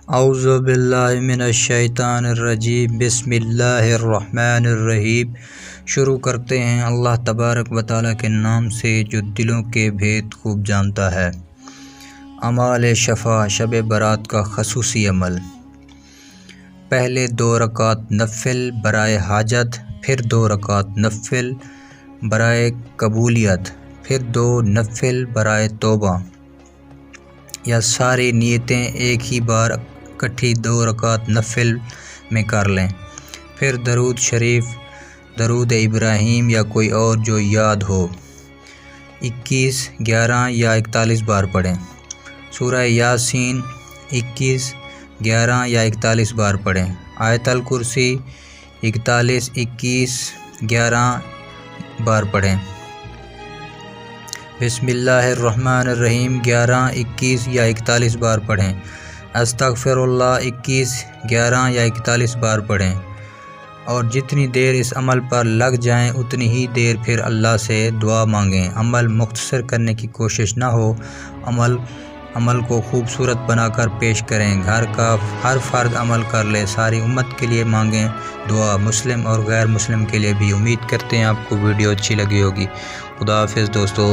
اعوذ باللہ من الشیطان الرجیم، بسم اللہ الرحمن الرحیم۔ شروع کرتے ہیں اللہ تبارک و تعالیٰ کے نام سے جو دلوں کے بھید خوب جانتا ہے۔ اعمال شفا، شب برات کا خصوصی عمل۔ پہلے 2 رکعت نفل برائے حاجت، پھر 2 رکعت نفل برائے قبولیت، پھر 2 نفل برائے توبہ، یا ساری نیتیں ایک ہی بار اکٹھی 2 رکعت نفل میں کر لیں۔ پھر درود شریف، درود ابراہیم یا کوئی اور جو یاد ہو 21، 11 یا 41 بار پڑھیں۔ سورہ یاسین 21، 11 یا 41 بار پڑھیں۔ آیت الکرسی 41، 21، 11 بار پڑھیں۔ بسم اللہ الرحمن الرحیم 11، 21 یا 41 بار پڑھیں۔ استغفر اللہ 21، 11 یا 41 بار پڑھیں، اور جتنی دیر اس عمل پر لگ جائیں اتنی ہی دیر پھر اللہ سے دعا مانگیں۔ عمل مختصر کرنے کی کوشش نہ ہو، عمل کو خوبصورت بنا کر پیش کریں۔ گھر کا ہر فرد عمل کر لے، ساری امت کے لیے مانگیں دعا، مسلم اور غیر مسلم کے لیے بھی۔ امید کرتے ہیں آپ کو ویڈیو اچھی لگی ہوگی۔ خدا حافظ دوستو۔